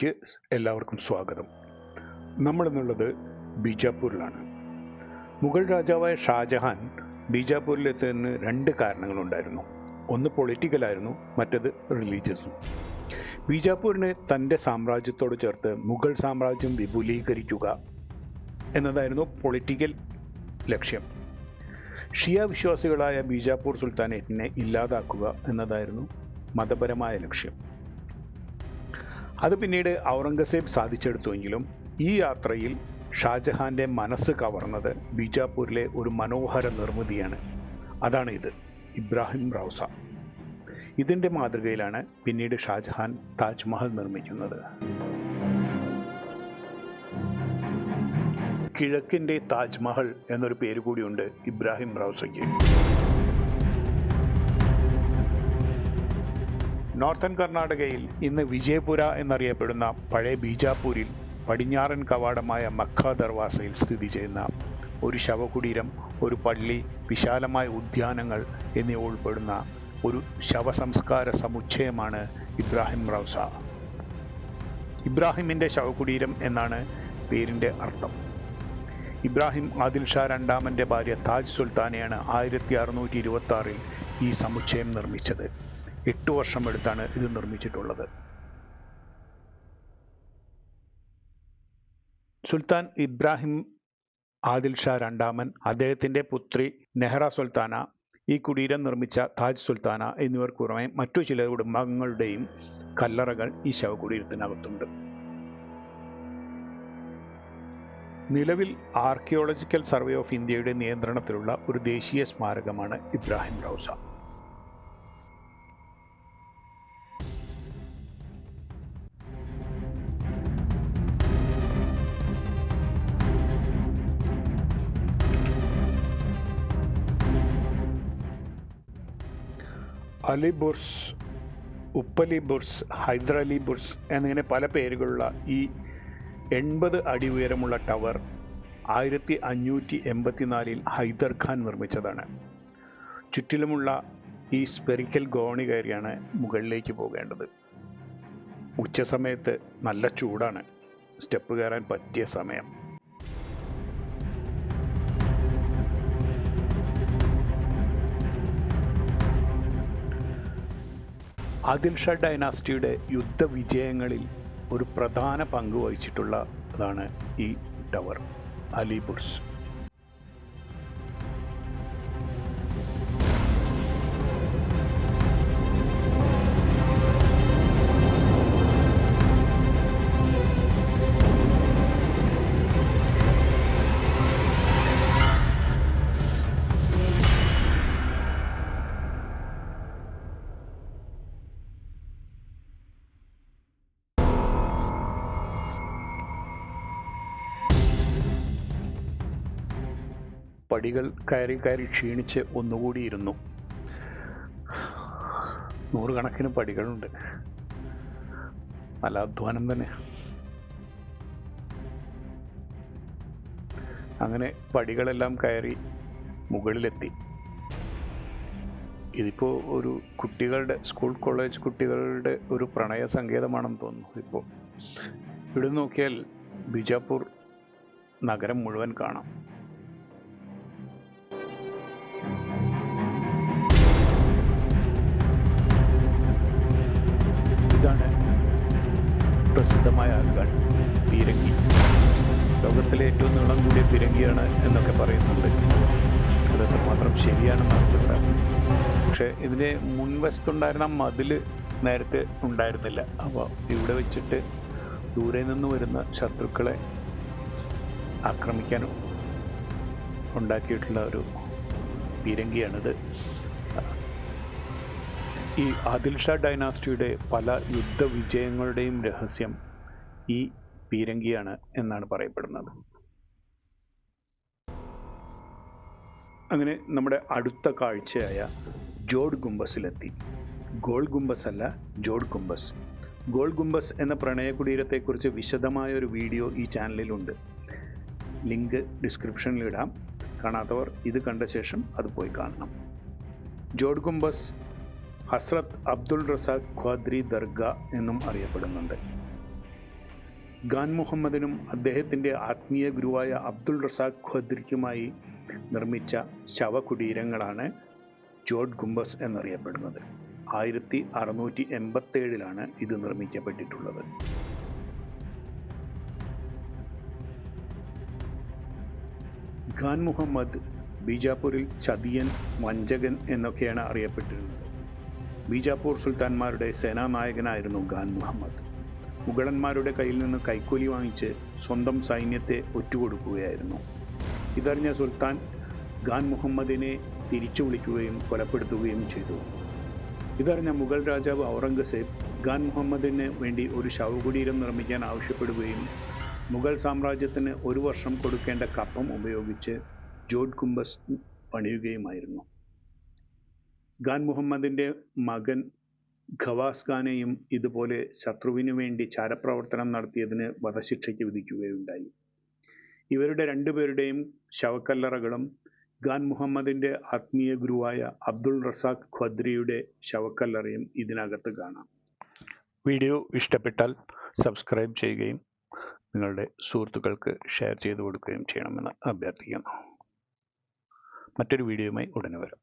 വീഡിയോയിലേക്ക് എല്ലാവർക്കും സ്വാഗതം. നമ്മളിന്നുള്ളത് ബീജാപ്പൂരിലാണ്. മുഗൾ രാജാവായ ഷാജഹാൻ ബീജാപ്പൂരിലെത്തുന്നതിന് രണ്ട് കാരണങ്ങളുണ്ടായിരുന്നു. ഒന്ന് പൊളിറ്റിക്കലായിരുന്നു, മറ്റത് റിലീജിയസും. ബീജാപ്പൂരിനെ തൻ്റെ സാമ്രാജ്യത്തോട് ചേർത്ത് മുഗൾ സാമ്രാജ്യം വിപുലീകരിക്കുക എന്നതായിരുന്നു പൊളിറ്റിക്കൽ ലക്ഷ്യം. ഷിയ വിശ്വാസികളായ ബീജാപ്പൂർ സുൽത്താനേറ്റിനെ ഇല്ലാതാക്കുക എന്നതായിരുന്നു മതപരമായ ലക്ഷ്യം. അത് പിന്നീട് ഔറംഗസേബ് സാധിച്ചെടുത്തുവെങ്കിലും ഈ യാത്രയിൽ ഷാജഹാന്റെ മനസ്സ് കവർന്നത് ബീജാപ്പൂരിലെ ഒരു മനോഹര നിർമ്മിതിയാണ്. അതാണ് ഇത്, ഇബ്രാഹിം റൗസ. ഇതിൻ്റെ മാതൃകയിലാണ് പിന്നീട് ഷാജഹാൻ താജ്മഹൽ നിർമ്മിക്കുന്നത്. കിഴക്കിൻ്റെ താജ്മഹൽ എന്നൊരു പേര് കൂടിയുണ്ട് ഇബ്രാഹിം റൗസയ്ക്ക്. നോർത്തേൺ കർണാടകയിൽ ഇന്ന് വിജയപുര എന്നറിയപ്പെടുന്ന പഴയ ബീജാപ്പൂരിൽ പടിഞ്ഞാറൻ കവാടമായ മക്ക ദർവാസയിൽ സ്ഥിതി ചെയ്യുന്ന ഒരു ശവകുടീരം, ഒരു പള്ളി, വിശാലമായ ഉദ്യാനങ്ങൾ എന്നിവ ഉൾപ്പെടുന്ന ഒരു ശവസംസ്കാര സമുച്ചയമാണ് ഇബ്രാഹിം റൗസ. ഇബ്രാഹിമിൻ്റെ ശവകുടീരം എന്നാണ് പേരിൻ്റെ അർത്ഥം. ഇബ്രാഹിം ആദിൽ ഷാ രണ്ടാമൻ്റെ ഭാര്യ താജ് സുൽത്താനയാണ് 1626 ഈ സമുച്ചയം നിർമ്മിച്ചത്. 8 വർഷം എടുത്താണ് ഇത് നിർമ്മിച്ചിട്ടുള്ളത്. സുൽത്താൻ ഇബ്രാഹിം ആദിൽ ഷാ രണ്ടാമൻ, അദ്ദേഹത്തിൻ്റെ പുത്രി നെഹ്റ സുൽത്താന, ഈ കുടീരം നിർമ്മിച്ച താജ് സുൽത്താന എന്നിവർക്ക് പുറമെ മറ്റു ചില കുടുംബങ്ങളുടെയും കല്ലറകൾ ഈ ശവകുടീരത്തിനകത്തുണ്ട്. നിലവിൽ ആർക്കിയോളജിക്കൽ സർവേ ഓഫ് ഇന്ത്യയുടെ നിയന്ത്രണത്തിലുള്ള ഒരു ദേശീയ സ്മാരകമാണ് ഇബ്രാഹിം റൗസ. അലി ബുർസ്, ഉപ്പലി ബുർസ്, ഹൈദരലി ബുർസ് എന്നിങ്ങനെ പല പേരുകളുള്ള ഈ 80 അടി ഉയരമുള്ള ടവർ 1584 ഹൈദർ ഖാൻ നിർമ്മിച്ചതാണ്. ചുറ്റിലുമുള്ള ഈ സ്പെറിക്കൽ ഗോണി കയറിയാണ് മുകളിലേക്ക് പോകേണ്ടത്. ഉച്ച സമയത്ത് നല്ല ചൂടാണ്, സ്റ്റെപ്പ് കയറാൻ പറ്റിയ സമയം. ആദിൽ ഷാ ഡൈനാസ്റ്റിയുടെ യുദ്ധവിജയങ്ങളിൽ ഒരു പ്രധാന പങ്ക് വഹിച്ചിട്ടുള്ളതാണ് ഈ ടവർ, അലി ബുർസ്. പടികൾ കയറി ക്ഷീണിച്ച് ഒന്നുകൂടി ഇരുന്നു. 100 കണക്കിന് പടികളുണ്ട്. നല്ല അധ്വാനം തന്നെ. അങ്ങനെ പടികളെല്ലാം കയറി മുകളിലെത്തി. ഇതിപ്പോൾ ഒരു കുട്ടികളുടെ, സ്കൂൾ കോളേജ് കുട്ടികളുടെ ഒരു പ്രണയ സങ്കേതമാണെന്ന് തോന്നുന്നു. ഇപ്പോൾ ഇവിടെ നോക്കിയാൽ ബീജാപ്പൂർ നഗരം മുഴുവൻ കാണാം. ഇതാണ് പ്രസിദ്ധമായ ഗൺ, പീരങ്കി. ലോകത്തിലെ ഏറ്റവും നീളം കൂടിയ പീരങ്കിയാണ് എന്നൊക്കെ പറയുന്നുണ്ട്. അത് എത്രമാത്രം ശരിയാണെന്ന് അറിഞ്ഞില്ല. പക്ഷേ ഇതിൻ്റെ മുൻവശത്തുണ്ടായിരുന്ന മതിൽ നേരത്തെ ഉണ്ടായിരുന്നില്ല. അപ്പോൾ ഇവിടെ വെച്ചിട്ട് ദൂരെ നിന്ന് വരുന്ന ശത്രുക്കളെ ആക്രമിക്കാനും ഉണ്ടാക്കിയിട്ടുള്ള ഒരു പീരങ്കിയാണിത്. ഈ ആദിൽ ഷാ ഡൈനാസ്റ്റിയുടെ പല യുദ്ധവിജയങ്ങളുടെയും രഹസ്യം ഈ പീരങ്കിയാണ് എന്നാണ് പറയപ്പെടുന്നത്. അങ്ങനെ നമ്മുടെ അടുത്ത കാഴ്ചയായ ജോഡ് ഗുംബസിലെത്തി. ഗോൾ ഗുംബസ് അല്ല, ജോഡ് ഗുംബസ്. ഗോൾ ഗുംബസ് എന്ന പ്രണയകുടീരത്തെക്കുറിച്ച് വിശദമായ ഒരു വീഡിയോ ഈ ചാനലിലുണ്ട്. ലിങ്ക് ഡിസ്ക്രിപ്ഷനിലിടാം. കാണാത്തവർ ഇത് കണ്ട ശേഷം അത് പോയി കാണണം. ജോഡ് ഗുംബസ് ഹസ്രത്ത് അബ്ദുൾ റസാഖ് ഖ്വാദ്രി ദർഗ എന്നും അറിയപ്പെടുന്നുണ്ട്. ഖാൻ മുഹമ്മദിനും അദ്ദേഹത്തിൻ്റെ ആത്മീയ ഗുരുവായ അബ്ദുൾ റസാഖ് ഖ്വദ്രിക്കുമായി നിർമ്മിച്ച ശവകുടീരങ്ങളാണ് ജോഡ് ഗുംബസ് എന്നറിയപ്പെടുന്നത്. 1687 ഇത് നിർമ്മിക്കപ്പെട്ടിട്ടുള്ളത്. ഖാൻ മുഹമ്മദ് ബീജാപ്പൂരിൽ ചതിയൻ, വഞ്ചകൻ എന്നൊക്കെയാണ് അറിയപ്പെട്ടിരുന്നത്. ബീജാപ്പൂർ സുൽത്താൻമാരുടെ സേനാനായകനായിരുന്നു ഖാൻ മുഹമ്മദ്. മുഗളന്മാരുടെ കയ്യിൽ നിന്ന് കൈക്കൂലി വാങ്ങിച്ച് സ്വന്തം സൈന്യത്തെ ഒറ്റുകൊടുക്കുകയായിരുന്നു. ഇതറിഞ്ഞ സുൽത്താൻ ഖാൻ മുഹമ്മദിനെ തിരിച്ചു വിളിക്കുകയും കൊലപ്പെടുത്തുകയും ചെയ്തു. ഇതറിഞ്ഞ മുഗൾ രാജാവ് ഔറംഗസേബ് ഖാൻ മുഹമ്മദിന് വേണ്ടി ഒരു ശവകുടീരം നിർമ്മിക്കാൻ ആവശ്യപ്പെടുകയും മുഗൾ സാമ്രാജ്യത്തിന് 1 വർഷം കൊടുക്കേണ്ട കപ്പം ഉപയോഗിച്ച് ജോഡ് ഗുംബസ് പണിയുകയുമായിരുന്നു. ഖാൻ മുഹമ്മദിൻ്റെ മകൻ ഖവാസ് ഖാനെയും ഇതുപോലെ ശത്രുവിനു വേണ്ടി ചാരപ്രവർത്തനം നടത്തിയതിന് വധശിക്ഷയ്ക്ക് വിധിക്കുകയുണ്ടായി. ഇവരുടെ 2 പേരുടെയും ശവക്കല്ലറകളും ഖാൻ മുഹമ്മദിൻ്റെ ആത്മീയ ഗുരുവായ അബ്ദുൾ റസാഖ് ഖ്വദ്രിയുടെ ശവക്കല്ലറയും ഇതിനകത്ത് കാണാം. വീഡിയോ ഇഷ്ടപ്പെട്ടാൽ സബ്സ്ക്രൈബ് ചെയ്യുകയും നിങ്ങളുടെ സുഹൃത്തുക്കൾക്ക് ഷെയർ ചെയ്തു കൊടുക്കുകയും ചെയ്യണമെന്ന് അഭ്യർത്ഥിക്കുന്നു. മറ്റൊരു വീഡിയോയുമായി ഉടനെ വരാം.